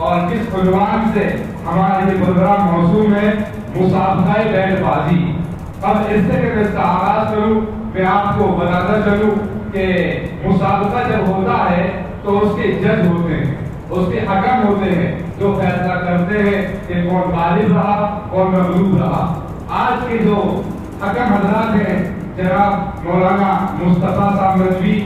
اور کس عنوان سے ہمارا یہ پروگرام موسوم ہے، مسابقہ بیٹ بازی۔ اب اس سے کہ میں اس کا آغاز کروں، میں آپ کو بتاتا چلوں کہ مسابقہ جب ہوتا ہے تو اس کے جج ہوتے ہیں، اس کے حکم ہوتے ہیں جو فیصلہ کرتے ہیں کہ کون غالب رہا کون مغلوب رہا۔ آج کے جو حکم حضرات ہیں جناب مولانا مصطفیٰ صاحب ندوی،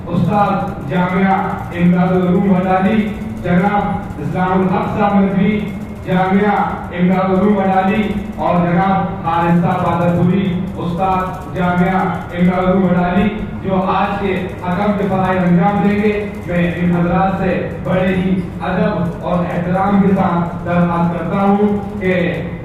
استاد جامعہ امداد العلوم وڈالی، جناب اسلام الحق صاحب ندوی جامعہ امداد العلوم وڈالی، اور جناب خالد صاحب بادرپوری استاد جامعہ امداد العلوم وڈالی جو آج کے حکم کے فرائض انجام دیں گے، میں ان حضرات سے بڑے ہی ادب اور احترام کے ساتھ درخواست کرتا ہوں کہ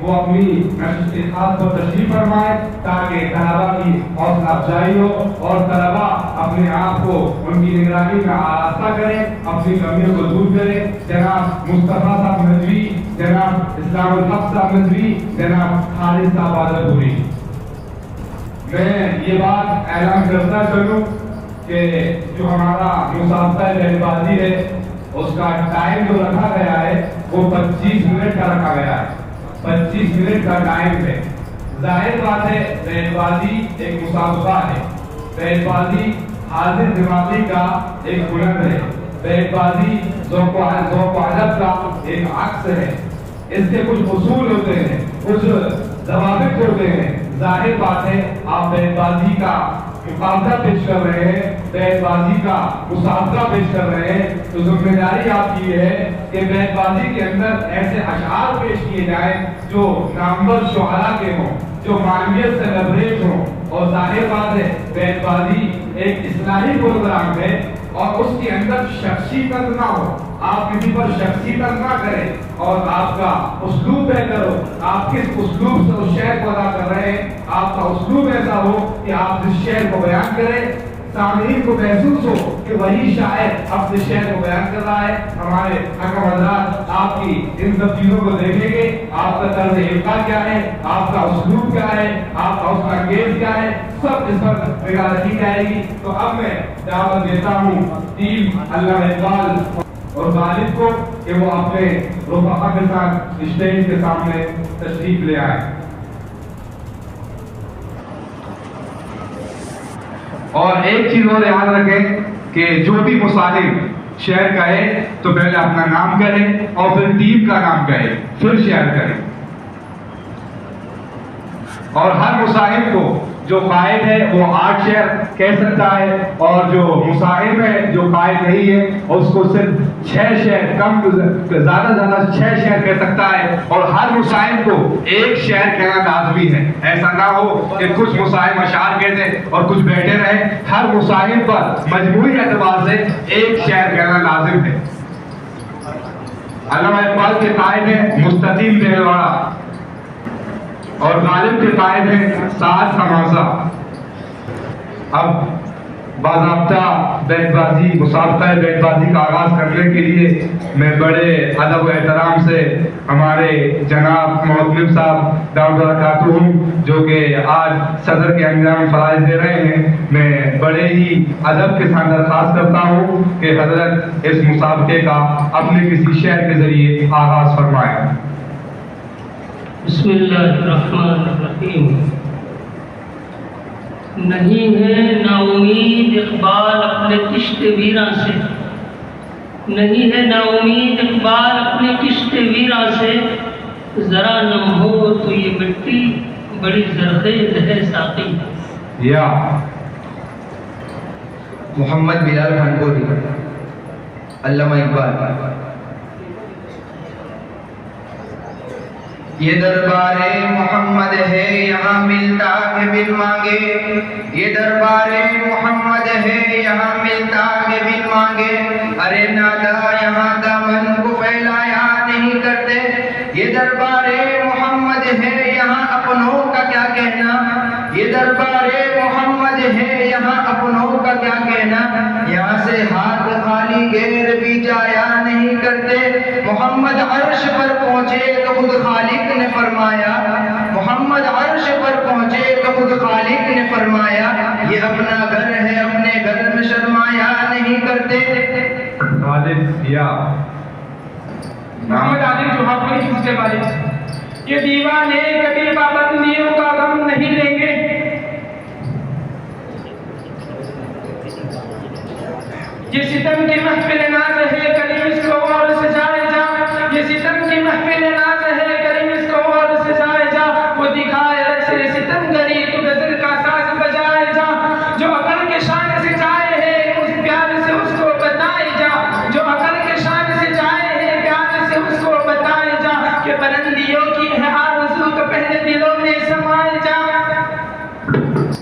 وہ اپنی نشست خاص پر تشریف فرمائیں تاکہ طلبا کی حوصلہ افزائی ہو اور طلبا اپنے آپ کو ان کی نگرانی میں آراستہ کریں، اپنی کمیوں کو دور کریں۔ جناب مصطفیٰ صاحب ندوی، جناب اسلام الحق صاحب ندوی، جناب خالد صاحب بادرپوری۔ میں یہ بات اعلان کرتا چلوں کہ جو ہمارا مسابقہ بیٹ بازی ہے اس کا ٹائم جو رکھا گیا ہے وہ 25 منٹ کا رکھا گیا ہے، 25 منٹ کا ٹائم ہے۔ ظاہر بات ہے بیٹ بازی ایک مسابقہ ہے، بیٹ بازی حاضر دماغی کا ایک ہنر ہے، بیٹ بازی ذوق و ادب کا ایک عکس ہے۔ اس کے کچھ اصول ہوتے ہیں، کچھ ضوابط ہوتے ہیں۔ ظاہر بات ہے آپ بیٹ بازی کا مقابلہ پیش کر رہے ہیں، بیٹ بازی کا مسابقہ پیش کر رہے ہیں، تو ذمہ داری آپ کی ہے کہ بیٹ بازی کے اندر ایسے اشعار پیش کیے جائیں جو نامور شعراء کے ہوں، جو معنویت سے لبریز ہوں۔ اور ظاہر بات ہے بیٹ بازی ایک اصلاحی پروگرام ہے اور اس کے اندر شخصی تنز نہ ہو، آپ کسی پر شخصی تنز نہ کریں اور آپ کا اسلوب بہتر ہو۔ آپ کس اسلوب سے اس شعر کو ادا کر رہے ہیں، آپ کا اسلوب ایسا ہو کہ آپ جس شعر کو بیان کریں سامعین کو محسوس ہو کہ وہی شاعر اپنے شعر کو بیان کر رہا ہے۔ ہمارے حکم حضرات آپ کی ان سب چیزوں کو دیکھیں گے، آپ کا طرز القاء کیا ہے، آپ کا اسلوب کیا ہے، آپ کا اس کا انگیز کیا ہے، سب اس پر نگاہ رکھی جائے گی۔ تو اب میں دعوت دیتا ہوں ٹیم علامہ اقبال اور غالب کو کہ وہ اپنے رفقا کے ساتھ اسٹیج کے سامنے تشریف لے آئیں۔ اور ایک چیز اور یاد رکھیں کہ جو بھی مصاحب شعر کہے تو پہلے اپنا نام کہے اور پھر ٹیم کا نام کہے، پھر شعر کرے۔ اور ہر مصاحب کو جو قائد ہے وہ 8 شعر کہہ سکتا ہے، اور جو مصاحب ہے جو قائد نہیں ہے اس کو صرف 6 شعر، کم زیادہ سے زیادہ 6 شعر کہہ سکتا ہے۔ اور ہر مصاحب کو 1 شعر کہنا لازمی ہے، ایسا نہ ہو کہ کچھ مصاحب اشعار کہتے اور کچھ بیٹھے رہے۔ ہر مصاحب پر مجموعی اعتبار سے 1 شعر کہنا لازم ہے۔ علامہ اقبال کے قائد ہیں مستقیم دہلواڑہ اور غالب کے قائد ہیں سعد حماسہ۔ اب باضابطہ بیٹ بازی، مسابقہ بیٹ بازی کا آغاز کرنے کے لیے میں بڑے ادب و احترام سے ہمارے جناب محتمم صاحب دعوت برکاتہ ہوں جو کہ آج صدر کے انجام فرائض دے رہے ہیں، میں بڑے ہی ادب کے ساتھ درخواست کرتا ہوں کہ حضرت اس مسابقے کا اپنے کسی شعر کے ذریعے آغاز فرمائیں۔ بسم اللہ الرحمن الرحیم۔ نہیں ہے نا امید اقبال اپنے کشت ویراں سے، نہیں ہے نا امید اقبال اپنے کشت ویراں سے، ذرا نم ہو تو یہ مٹی بڑی زرخیز ہے ساقی۔ یا محمد بلال خانپوری، علامہ اقبال۔ یہ دربار محمد ہے یہاں ملتا ہے بن مانگے، یہ دربار محمد ہے یہاں ملتا ہے بن مانگے، ارے نادا یہاں دامن کو پھیلایا نہیں کرتے، یہ دربار محمد ہے یہاں اپنوں کا کیا کہنا، یہ دربار محمد ہے یہاں اپنوں کا کیا کہنا، یہاں سے ہاتھ خالی غیر بھی جایا نہیں کرتے، محمد عرش پر پہنچے تو خود خالق نے فرمایا، محمد عرش پر پہنچے تو خود خالق نے فرمایا، یہ اپنا گھر ہے اپنے گھر میں شرمایا نہیں کرتے۔ غالب یا محمد علی جوہری حصے والے، یہ دیوانے کبھی پابندیوں کا غم نہیں لیں گے، یہ ستم کی محفل ناز ہے کریم اس کو اور سجائے جا، یہ ستم کی محفل ناز ہے کریم اس کو اور سجائے جا، وہ دکھائے رقص ستم گری تو غزل کا ساز بجائے جا، جو عقل کے شان سے جائے ہے اس پیار سے اس کو بتائے جا، جو عقل کے شان سے جائے ہے پیار سے اس کو بتائے جا، کہ بلندیوں کی ہے آرزو کا پہلے دلوں میں سمائے جا۔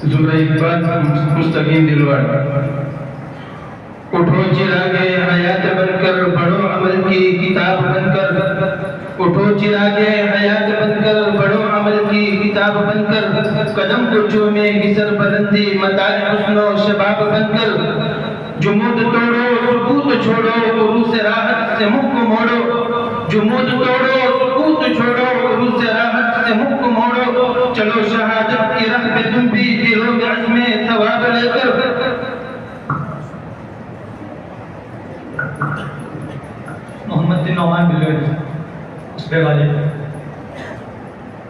زمرہ اقبال مستقیم دلوار، اٹھو چراغے حیات بن کر بڑھو عمل کی کتاب بن کر، اٹھو چراغے حیات بن کر بڑھو عمل کی کتاب بن کر، قدم کو چومے گی سربلندی متاع حسن و شباب بن کر، جمود توڑو سکوت چھوڑو عروج راحت سے منہ کو موڑو، جمود توڑو سکوت چھوڑو عروج راحت سے منہ کو موڑو، چلو شہادت کی راہ پہ تم بھی دلوں میں عزم ثواب لے کر۔ محمد بن نعمان بلوچ اس پہ غالب،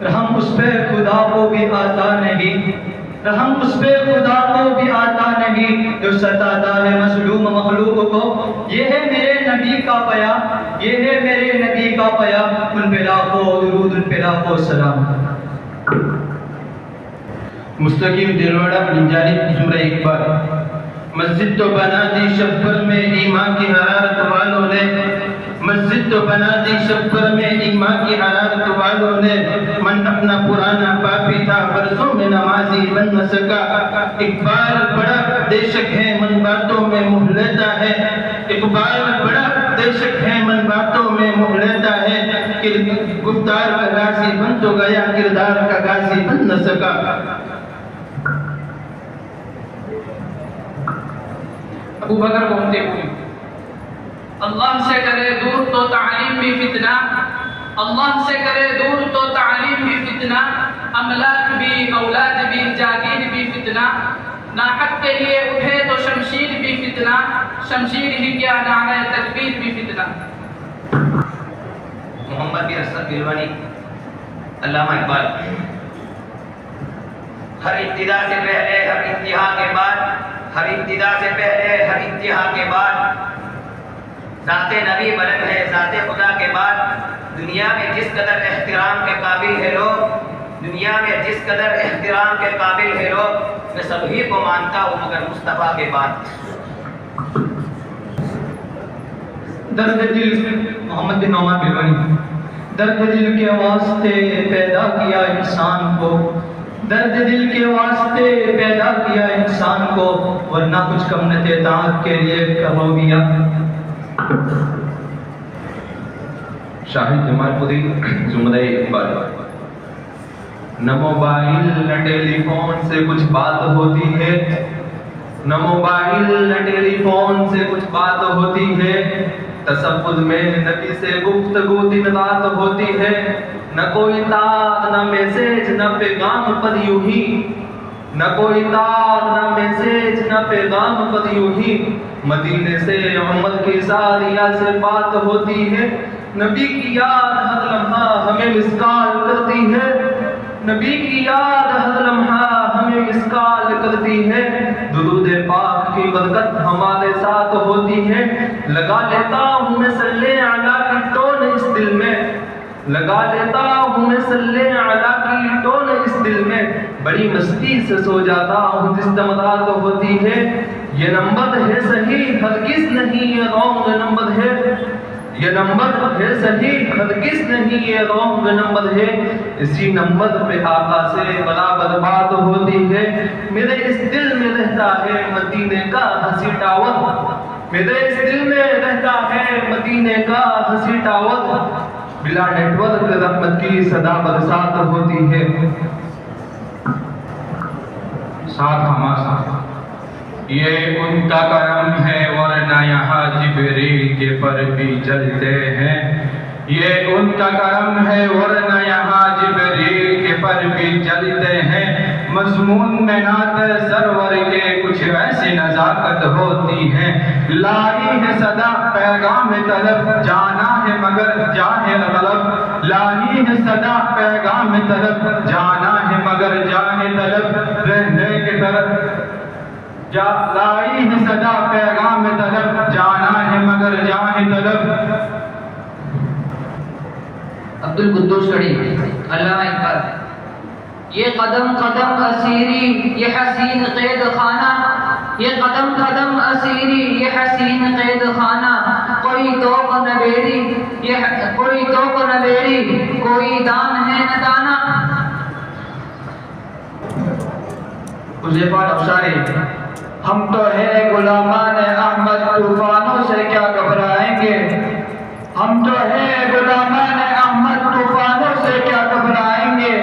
رحم اس پہ خدا کو بھی آتا نہیں، رحم اس پہ خدا کو بھی آتا نہیں، جو ستاتا ہے مظلوم مخلوق کو، یہ ہے میرے نبی کا پیام، یہ ہے میرے نبی کا پیام، ان پہ لاکھوں درود ان پہ لاکھوں سلام۔ مستقیم دلواڑہ جانب زمرہ اقبال، مسجد تو بنا دی شبر میں ایمان کی حرارت والوں نے، مسجد تو بنا دی شبر میں ایمان کی حرارت والوں نے، من اپنا پرانا پاپی تھا برسوں میں نمازی بن نہ سکا، اقبال بڑا بے شک ہے من باتوں میں منہ لیتا ہے، اقبال بڑا بے شک ہے من باتوں میں منہ لیتا ہے، کہ گفتار کا غازی بن تو گیا کردار کا غازی بن نہ سکا۔ ابو بکر بولتے ہوئے، اللہ سے کرے دور تو تعلیم بھی فتنہ، اللہ سے کرے دور تو تعلیم بھی فتنہ، املاک بھی اولاد بھی جاگیر بھی فتنہ، ناحق کے لیے اٹھے تو شمشیر بھی فتنہ، شمشیر ہی کیا نعرہ تکبیر بھی فتنہ۔ محمد بن اسد بیلوانی، علامہ اقبال، ہر ابتدا سے پہلے ہر انتہا کے بعد، ہر ابتدا سے پہلے ہر انتہا کے بعد، ذات نبی بلند ہے ذات خدا کے بعد، دنیا میں جس قدر احترام کے قابل ہے لوگ، دنیا میں جس قدر احترام کے قابل ہے لوگ، میں سبھی کو مانتا ہوں مگر مصطفیٰ کے بعد۔ درد دل، محمد بن نعمان بلوانی، درد دل کے واسطے پیدا کیا انسان کو، درد دل کے واسطے پیدا کیا انسان کو، ورنہ کچھ کم نہ تھے طاعت کے لیے کہو گیا۔ شاہد جمال پوری، زمرہ اقبال، نہ موبائل نہ ٹیلی فون سے کچھ بات ہوتی ہے، نہ موبائل نہ ٹیلی فون سے کچھ بات ہوتی ہے، تصوّر میں نبی سے گفتگو دن رات ہوتی ہے، نہ کوئی تار نہ میسیج نہ پیغام پر یوں ہی، نہ کوئی تار نہ میسیج نہ پیغام پر یوں ہی، مدینے سے عمر کی ساریہ سے بات ہوتی ہے، نبی کی یاد ہر لمحہ ہمیں مسکال کرتی ہے، نبی کی یاد ہر لمحہ ہمیں مسکال کرتی ہے، درود پاک کی برکت ہمارے ساتھ ہوتی ہے، لگا لیتا ہوں میں صلی علی کی ٹون اس دل میں، لگا لیتا ہوں میں صلی علی کی ٹون اس دل میں، بڑی مستی سے سو جاتا ہوں جس دم رات ہوتی ہے، یہ نمبر ہے صحیح ہرگز نہیں یہ رونگ نمبر ہے، یہ نمبر ہے صحیح ہرگز نہیں یہ رونگ نمبر ہے، اسی نمبر پہ آقا سے برابر بات ہوتی ہے، میرے اس دل میں رہتا ہے مدینے کا ہنسی ٹاور، میرے اس دل میں رہتا ہے مدینے کا ہنسی ٹاور، بلا نیٹ ورک رحمت کی صدا برسات ہوتی ہے۔ ساتھ ہمارا یہ ان کا کرم ہے ورنہ یہاں جبریل کے پر بھی چلتے ہیں، یہ ان کا کرم ہے ورنہ یہاں جبریل کے پر بھی چلتے ہیں، مضمون میں نعت سرور کے کچھ پھر ایسی نزاکت ہوتی ہے. لائی ہے صدا پیغام طلب جانا ہے مگر جاہ طلب. لائی ہے صدا پیغام طلب جانا ہے مگر جاہ طلب. رہنے کے طرف لائی ہے صدا پیغام طلب جانا ہے مگر جاہ طلب. عبد القدوس کڑی. علامہ اقبال. یہ قدم قدم اسیری یہ حسین قید خانہ. یہ قدم قدم اسیری یہ حسین قید خانہ. کوئی توق نہ بیری کوئی توق نہ بیری کوئی دان ہے نہ دانا. حذیفہ انصاری. ہم تو ہے غلامان احمد طوفانوں سے کیا گھبرائیں گے. ہم تو ہے غلامان احمد طوفانوں سے کیا گھبرائیں گے.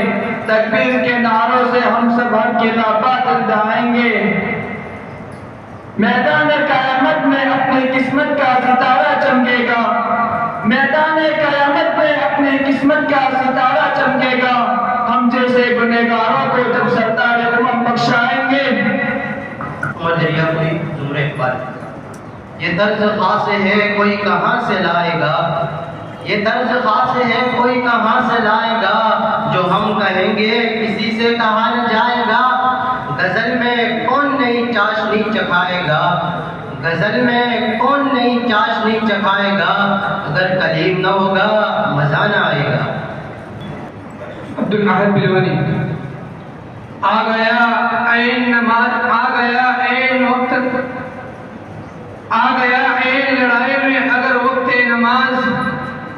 تکبیر کے نعروں سے ہم سب ہر خلافات اندائیں گے. میدان قیامت میں اپنی قسمت کا ستارہ چمکے گا. میدان قیامت میں اپنی قسمت کا ستارہ چمکے گا. ہم جیسے گنہگاروں کو جب سردار امم بخشائیں گے. عمر دریا کوئی زمرہ اقبال. یہ طرز خاص ہے کوئی کہاں سے لائے گا. یہ طرز خاص ہے کوئی کہاں سے لائے گا. جو ہم کہیں گے کسی سے کہا نہ جائے گا. غزل میں کون نئی چاشنی چکھائے گا. غزل میں کون نئی چاشنی چکھائے گا. اگر کلیم نہ ہوگا مزہ نہ آئے گا. عبد الاحد بلونی. آ گیا عین نماز آ گیا عین وقت آ گیا عین لڑائی میں اگر وقت نماز.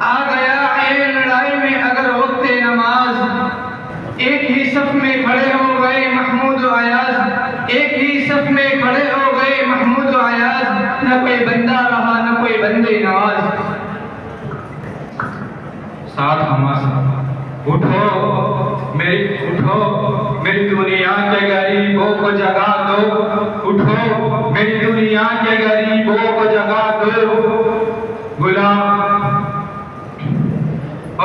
آ گیا عین لڑائی میں اگر وقت نماز. ایک ہی صف میں کھڑے ہو گئے محمود و ایاز. ایک ہی صف میں کھڑے ہو گئے محمود و ایاز. نہ کوئی بندہ رہا نہ کوئی بندے نواز. ساتھ حماس. اٹھو میری دنیا کے غریبوں کو جگا دو. اٹھو میری دنیا کے غریبوں کو جگا دو. غلام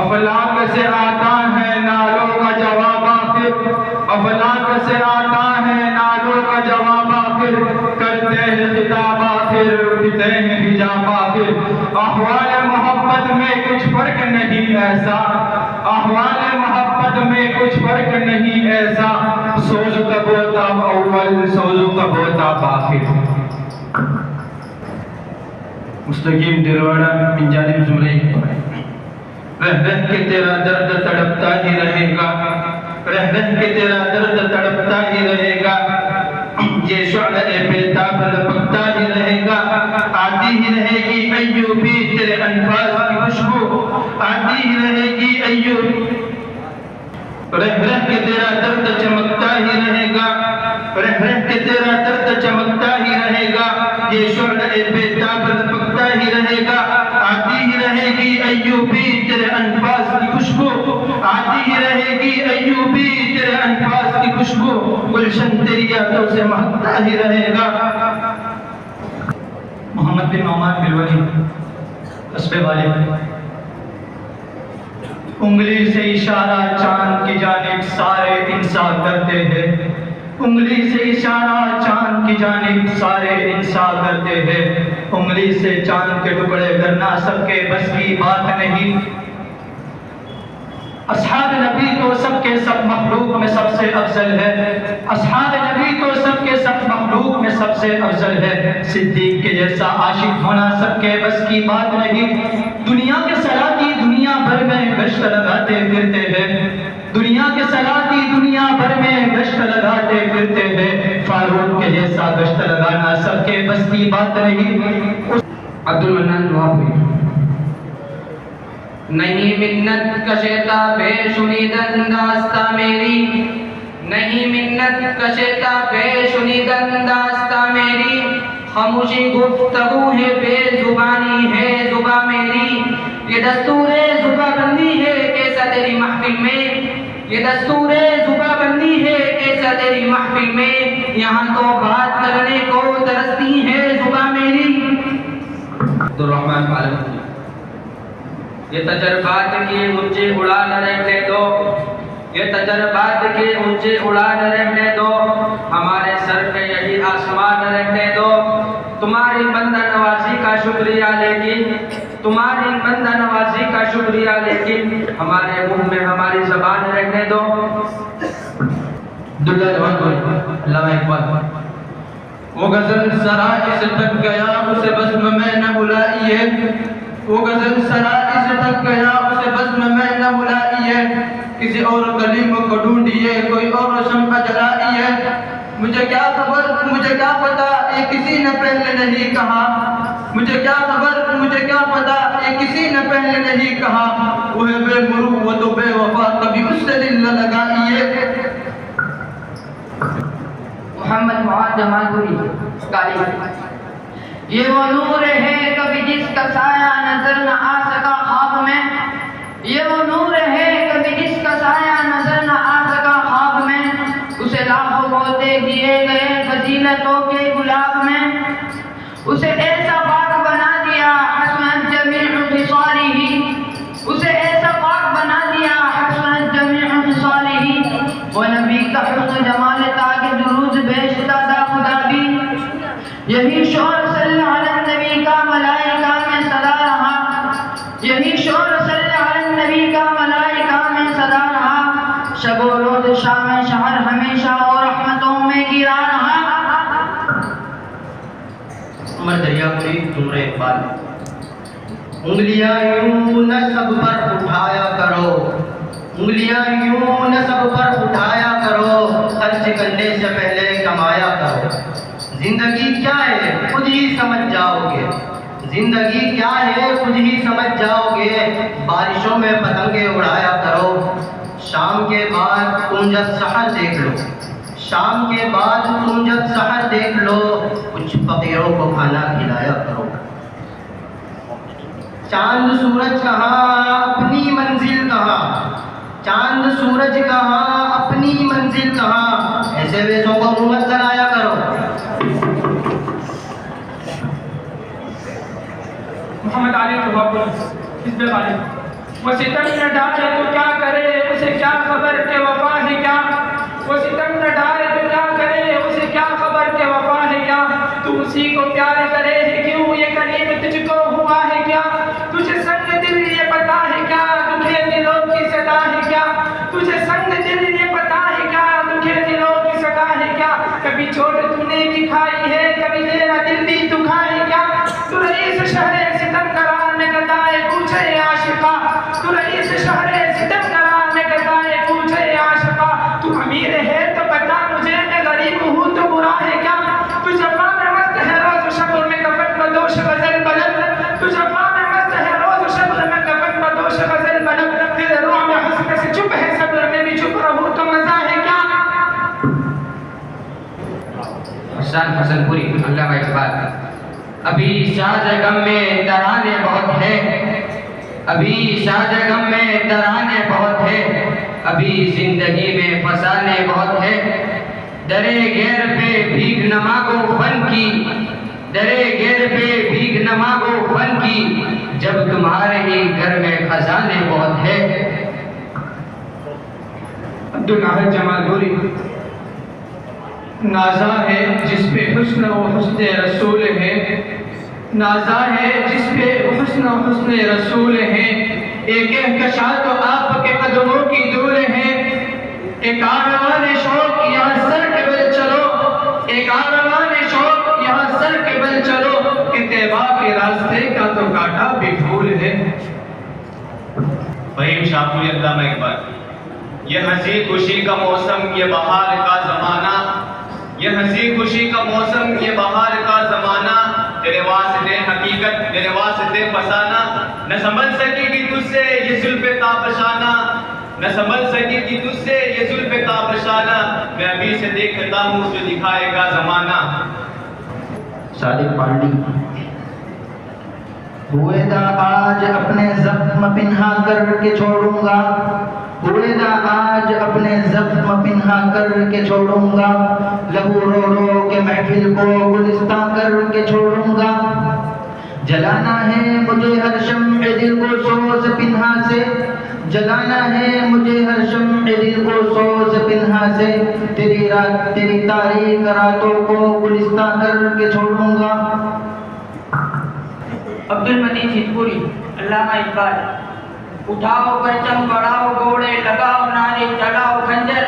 افلاک سے آتا ہے نالوں کا جواب آخر. افلاک سے آتا ہے نالوں کا جواب آخر. کرتے ہیں خطاب آخر اٹھتے ہیں حجاب آخر. احوال محبت میں کچھ فرق نہیں ایسا. احوال محبت میں کچھ فرق نہیں ایسا. سوز کب ہوتا اول سوز کب ہوتا آخر. مستقیم دلواڑا من جانب زمرہ. رہ کے تیرا درد تڑپتا ہی رہے گا. رہ کے تیرا درد تڑپتا ہی رہے گا. یہ شعلہ بیتاب لپکتا ہی رہے گا. آتی ہی رہے گی ایوبی تیرے انفاس کی خوشبو. آتی ہی رہے گی ایوبی. رہ کے تیرا درد چمکتا ہی رہے گا. رہ کے تیرا درد چمکتا ہی رہے گا. یہ شعلہ بیتاب لپکتا ہی رہے گا. آتی ہی رہے گی ایوبی تیرے انفاس کی خوشبو. آتی ہی رہے گی ایوبی تیرے انفاس کی خوشبو. گلشن تیری یادوں سے مہکتا ہی رہے گا. محمد بن نعمان بلونی قصبے والے. انگلی سے اشارہ چاند کی جانب سارے انسان کرتے ہیں. انگلی سے اشارہ چاند کی جانب سارے انسان کرتے ہیں. انگلی سے چاند کے ٹکڑے کرنا سب کے بس کی بات نہیں. اصحاب نبی تو سب کے سب مخلوق میں سب سے افضل ہے. اصحاب نبی تو سب کے سب مخلوق میں سب سے افضل ہے. صدیق کے جیسا عاشق ہونا سب کے بس کی بات نہیں. دنیا کے سلاطی دنیا بھر میں گشت لگاتے پھرتے ہیں. دنیا کے سلاطی دنیا بھر میں گشت لگاتے پھرتے ہیں. فاروق کے جیسا گشت لگانا سب کے بس کی بات نہیں. عبد المنان نوابی. نہیں منت کشیتا بے شنیدن داستہ میری. نہیں منت کشیتا بے شنیدن داستہ میری. خاموشی گفتگو ہے بے زبانی ہے زباں میری. یہ دستور زباں بندی ہے کیسا تیری محفل میں. یہ دستور زباں بندی ہے کیسا تیری محفل میں. یہاں تو بات کرنے کو ترستی ہے زباں میری. عبدالرحمن عالم. یہ تجربات کی مجھے اڑا نہ رہنے دو. یہ تجربات کے اونچے اڑان رہنے دو، ہمارے سر پہ یہی آسمان رہنے دو۔ تمہاری بندہ نوازی کا شکریہ لیکن ہمارے منہ میں ہماری زبان رہنے دو۔ عبداللہ جوان کوئی علامہ اقبال۔ وہ غزل سرا اس تک گیا اسے بزم میں نہ بلائیے، وہ غزل سرا اس تک گیا اسے بزم میں نہ بلائیے، کسی اور کلیم کو ڈھونڈیے کوئی اور شمع جلائیے۔ مجھے کیا خبر مجھے کیا پتا یہ کسی نے پہلے نہیں کہا، مجھے کیا خبر مجھے کیا پتا یہ کسی نے پہلے نہیں کہا، وہ ہے بے مروت و بے وفا کبھی اس سے دل نہ لگائیے۔ محمد معاذ جمال پوری قاری۔ یہ وہ نور ہے کبھی جس کا سایہ نظر نہ آ سکا خواب میں، یہ وہ نور ہے کبھی جس کا سایہ نظر نہ آ سکا خواب میں، اسے لاکھوں پودے دیے گئے فضیلتوں کے گلاب میں، اسے ایسا پاک بنا دیا حسنت جمیع خصالہ، اسے ایسا پاک بنا دیا حسنت جمیع خصالہ۔ وہ نبی کا حسن جمال تاکہ درود بیچتا تھا خدا بھی، یہی شور صلی علی النبی کا ملائکہ میں صدا رہا، یہی شور صلی علی النبی کا ملائکہ میں صدا رہا، شب و روز شام شہر ہمیشہ اور رحمتوں میں گرا رہا۔ عمر دریا پوری جمرہ اقبال۔ انگلیاں یوں نہ سب پر اٹھایا کرو، انگلیاں یوں نہ سب پر اٹھایا کرو، خرچ کرنے سے پہلے کمایا کرو۔ زندگی کیا ہے خود ہی سمجھ جاؤ گے، زندگی کیا ہے خود ہی سمجھ جاؤ گے، بارشوں میں پتنگیں اڑایا کرو۔ شام کے بعد تم جب سحر دیکھ لو، شام کے بعد تم جب سحر دیکھ لو، کچھ فقیروں کو کھانا کھلایا کرو۔ چاند سورج کہاں اپنی منزل کہاں، چاند سورج کہاں اپنی منزل کہاں، ایسے ویسوں کو منہ مت چلایا کرو۔ محمد علی محبوب اس پہ بارے وہ ستم نہ ڈالے تو کیا کرے اسے کیا خبر کہ وفا ہے کیا، وہ ستم نہ ڈالے تو کیا کرے اسے کیا خبر کہ وفا ہے کیا، تو اسی کو پیار کرے ہے کیوں یہ کریم تجھ کو ہوا ہے کیا، تجھے سنگ دل یہ پتا ہے کیا دکھے دلوں کی صدا ہے کیا، تجھے سنگ دل یہ پتا ہے کیا دکھے دلوں کی صدا ہے کیا، کبھی چوٹ تو نے بھی کھائی ہے کبھی تیرا دل بھی دکھا ہے کیا، تو رئیس شہر ستم گران میں گدائے پوچھے عاشقہ، تو رئیس شہر ستم گران میں گدائے پوچھے عاشقہ، تو امیر ہے تو بتا مجھے میں غریب ہوں تو برا ہے کیا، تو جفا میں مست ہے روز و شب میں کفن بدوش غزل بلند، تو جفا میں مست ہے روز و شب میں کفن بدوش غزل بلند، تیرے روح میں حسن سے چپ ہے صبر میں بھی چپ رہوں تو مزہ ہے کیا۔ حسن حسن پوری علامہ اقبال۔ ابھی ساز غم میں ترانے بہت ہے، ابھی ساز غم میں ترانے بہت ہے، ابھی زندگی میں فسانے بہت ہے، درے غیر پہ بھیگ نہ مانگو فن کی، درے غیر پہ بھیگ نہ مانگو فن کی، جب تمہارے ہی گھر میں خزانے بہت ہے۔ عبداللہ جمال پوری۔ نازا ہے جس پہ حسن و حسن رسول ہے، نازا ہے جس پہ حسن و حسن رسول ہے، ایک کہکشاں تو آپ کے قدموں کی دور ہے، ایک آروان شوق یہاں سر کے بل چلو، ایک آروان شوق یہاں سر کے بل چلو، کہ طیبہ کے راستے کا تو کاٹا بھی پھول ہے۔ فہیم شاپوری علامہ اقبال۔ یہ ہنسی خوشی کا موسم یہ بہار کا زمانہ، یہ ہنسی خوشی کا موسم یہ بہار کا زمانہ، تیرے واسطے حقیقت تیرے واسطے فسانہ، نہ سنبھل سکے گی تجھ سے یہ زلف تابشانہ، نہ سنبھل سکے گی تجھ سے یہ زلف تابشانہ، میں ابھی سے دیکھتا ہوں جو دکھائے گا زمانہ۔ صادق پانڈی۔ ہوئے دا آج اپنے زخم پنہا کر کے چھوڑوں گا، ہوئے دا آج اپنے زخم پنہا کر کے چھوڑوں گا، لہو رو رو کے محفل کو گلستان کر کے چھوڑوں گا، جلانا ہے مجھے ہر شمع دل کو سوز پنہا سے، جلانا ہے مجھے ہر شمع دل کو سوز پنہا سے، تیری تاریک راتوں کو گلستہ کر کے چھوڑوں گا۔ عبد المجید ہجپوری۔ علامہ اقبال۔ اٹھاؤ پرچم بڑھاؤ گھوڑے لگاؤ نعرے چلاؤ خنجر،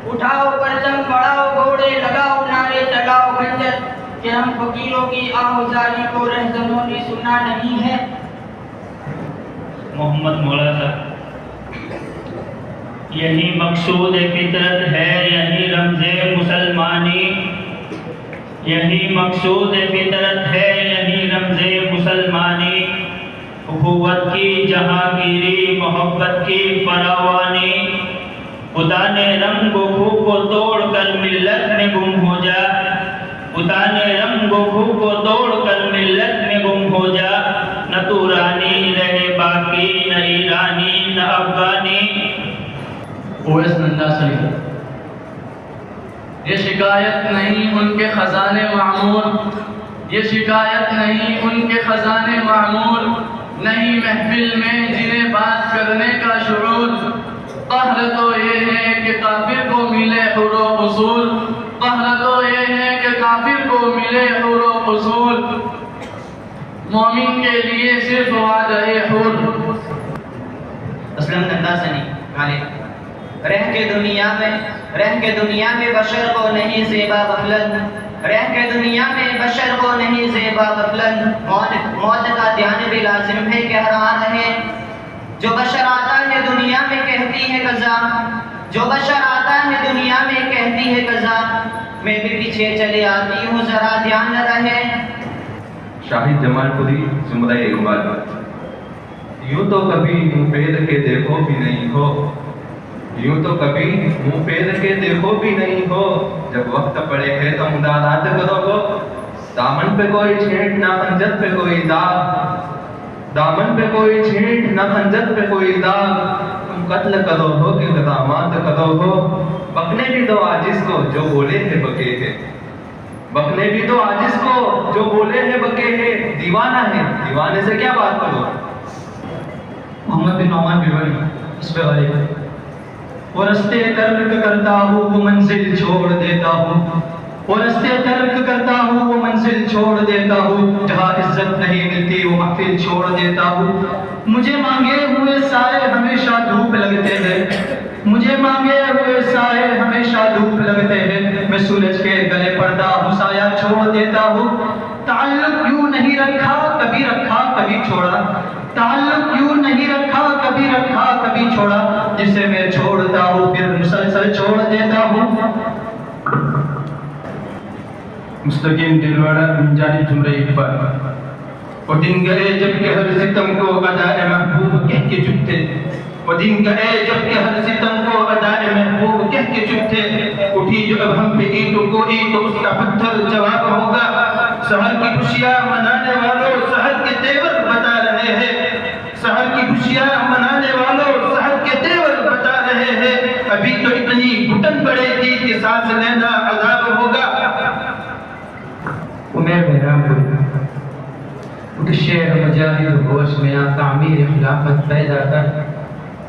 اٹھاؤ پرچم بڑھاؤ گھوڑے لگاؤ نعرے چلاؤ خنجر، کہ ہم فقیروں کی آہوزاری کو رہزنوں نے سنا نہیں ہے۔ محمد مولا صاحب۔ یہی مقصود فطرت ہے، یہی رمز مسلمانی، یہی مقصود فطرت ہے، یہی رمز مسلمانی، اخوت کی جہانگیری، محبت کی فراوانی، خدا نے رنگ و خو کو توڑ کر ملت میں گم ہو جا، خدا نے رنگ و خو کو توڑ کر ملت میں گم ہو جا، نہ تورانی رہے باقی، نہ ایرانی نہ افغانی۔ اویس نندا سلیم۔ یہ شکایت نہیں ان کے خزانے معمول، یہ شکایت نہیں ان کے خزانے معمول، نہیں محفل میں جنہیں بات کرنے کا شعور، قہر تو یہ ہے کہ کافر کو ملے حر و حصول، قہر تو یہ ہے کہ کافر کو ملے حر و حصول، مومن کے لیے صرف وعدہ حر۔ اسلم نندا سنی غالب۔ رہ کے دنیا میں بشر کو نہیں زیبا غفلت، رہ کے دنیا میں بشر کو نہیں زیبا غفلت، موت کا دھیان بھی لازم ہے کہ حیران رہے، جو بشر آتا ہے دنیا میں کہتی ہے قضا، جو بشر آتا ہے دنیا میں کہتی ہے قضا، میں بھی پیچھے چلے آتی ہوں ذرا دھیان نہ رہے۔ شاہد جمال پوری زمرہ اقبال۔ یوں تو کبھی منہ پھیر کے دیکھو بھی نہیں ہو، یوں تو کبھی منہ پھیر کے دیکھو بھی نہیں ہو، جب وقت پڑے ہے تو مدارات کرو گو، دامن پہ کوئی چھینٹ نہ خنجر پہ کوئی داغ، دامن پہ کوئی چھینٹ نہ خنجر پہ کوئی داغ، تم قتل کرو ہو کہ غدامات کرو ہو، بکنے بھی دو عاجز کو جو بولے ہیں بکے ہے، بکنے بھی تو عاجز کو جو بولے ہیں بکے ہے، دیوانہ ہے دیوانے سے کیا بات کرو۔ محمد بن نعمان بلوانی۔ اس پہ غالب۔ وہ رستے ترک کرتا ہوں وہ منزل چھوڑ دیتا ہوں، وہ رستے ترک کرتا ہوں وہ منزل چھوڑ دیتا ہوں، جہاں عزت نہیں ملتی وہ محفل چھوڑ دیتا ہوں، مجھے مانگے ہوئے سائے ہمیشہ دھوپ لگتے ہیں، مجھے مانگے ہوئے سائے ہمیشہ دھوپ لگتے ہیں، میں سورج کے گلے پڑتا ہوں سایہ چھوڑ دیتا ہوں، تعلق یوں نہیں رکھا کبھی چھوڑا، تعلق یوں نہیں رکھا کبھی چھوڑا، جسے میں چھوڑتا ہوں پھر مسلسل چھوڑ دیتا ہوں۔ مستقیم دلواڑہ من جانب زمرہ اقبال۔ وہ دن گئے جب کہ ہر ستم کو ادائے محبوب کہہ کے چپ تھے، وہ دن گئے جب کہ ہر ستم کو ادائے محبوب کہہ کے چپ تھے، اٹھی جو اب ہم پہ اینٹوں کو تو اس کا پتھر جواب ہوگا، سحر کی خوشیاں منانے والوں سحر کے تیور بتا رہے ہیں، سحر کی خوشیاں منانے والوں سحر کے تیور بتا رہے ہیں، ابھی تو اتنی گھٹن پڑے گی کہ سانس لینا عذاب ہوگا۔ عمیر بہرام پوری۔ اٹھ شعر مجاہد ہوش میں آ تعمیر خلافت پیدا کر،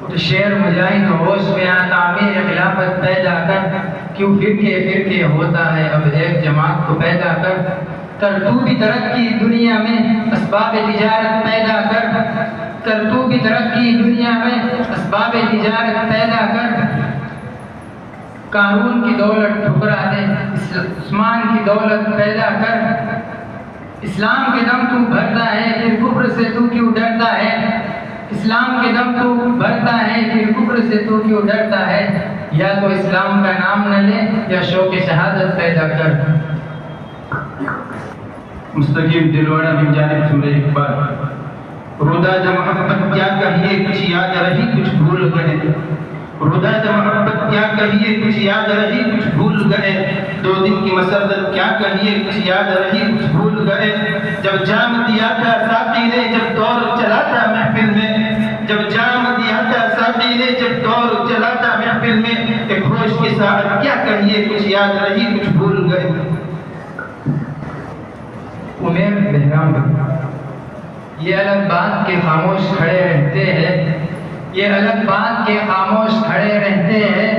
اٹھ شعر مجاہد ہوش میں آ تعمیر خلافت پیدا کر، کیوں فرقے ہوتا ہے اب ایک جماعت کو پیدا کر تو بھی ترقی دنیا میں اسباب تجارت پیدا کر تو بھی ترقی دنیا میں اسباب تجارت پیدا کر، قارون کی دولت ٹھکرا دے عثمان کی دولت پیدا کر، اسلام کے دم تو بھرتا ہے پھر کفر سے تو کیوں ڈرتا ہے، اسلام کے دم تو بھرتا ہے پھر کفر سے تو کیوں ڈرتا ہے، یا تو اسلام کا نام نہ لے یا شوق شہادت پیدا کر۔ مستقیم دلواڑہ من جانب زمرہ اقبال۔ رودا جب محبت کیا کہیے کچھ یاد رہی کچھ بھول گئے، رودا جب محبت کیا کہیے کچھ یاد رہی کچھ بھول گئے، دو دن کی مسرت کیا کہیے کچھ یاد رہی کچھ بھول گئے، جب جام دیا تھا ساقی نے جب دور چلا تھا محفل میں، جب جام دیا تھا ساقی نے جب دور چلا تھا محفل میں، ایک ہوش کے ساتھ کیا کہیے کچھ یاد رہی کچھ بھول گئے۔ عمیر بہرام۔ یہ الگ بات کے خاموش کھڑے رہتے ہیں، یہ الگ بات کے خاموش کھڑے رہتے ہیں،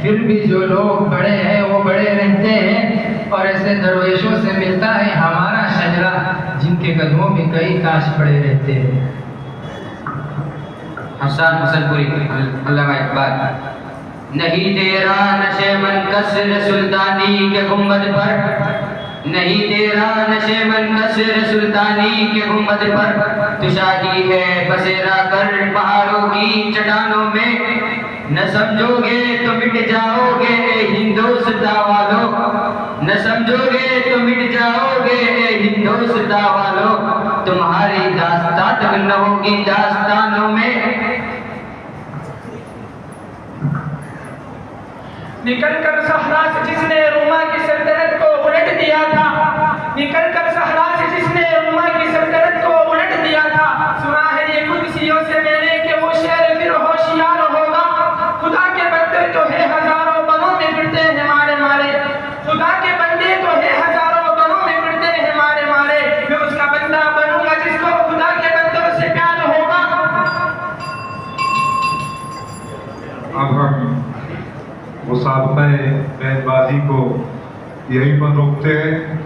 پھر بھی جو لوگ بڑے ہیں وہ بڑے رہتے ہیں، اور ایسے درویشوں سے ملتا ہے ہمارا شجرہ جن کے قدموں میں کئی تاج پڑے رہتے ہیں۔ حسان حسن پوری علامہ اقبال۔ نہیں تیرا نشے منکسر سلطانی کے گنبد پر، نہیں تیرا نشے منکسر سلطانی کے گنبد پر، تو شاہی ہے بسیرا کر پہاڑوں کی چٹانوں میں، نہ سمجھو گے تو مٹ جاؤ گے ہندوستان والوں، نہ سمجھو گے تو مٹ جاؤ گے ہندوستان والوں، تمہاری داستان تک نہ ہوگی داستانوں میں۔ نکل کر صحرا سے جس نے روما کی سلطنت کو الٹ دیا تھا، نکل کر صحرا سے جس نے روما کی سلطنت کو الٹ دیا تھا، سنا ہے یہ قدسیوں سے میں نے کہ وہ شہر پھر ہوشیار ہوگا، خدا کے بندے تو ہے ہزاروں بنوں میں پھرتے ہیں مارے مارے، خدا کے بندے تو ہے ہزاروں بنوں میں پھرتے ہیں مارے مارے، میں اس کا بندہ بنوں گا جس کو خدا کے بندوں سے پیار ہوگا۔ اب ہم مسابقہ بیت بازی کو یہیں پر روکتے ہیں۔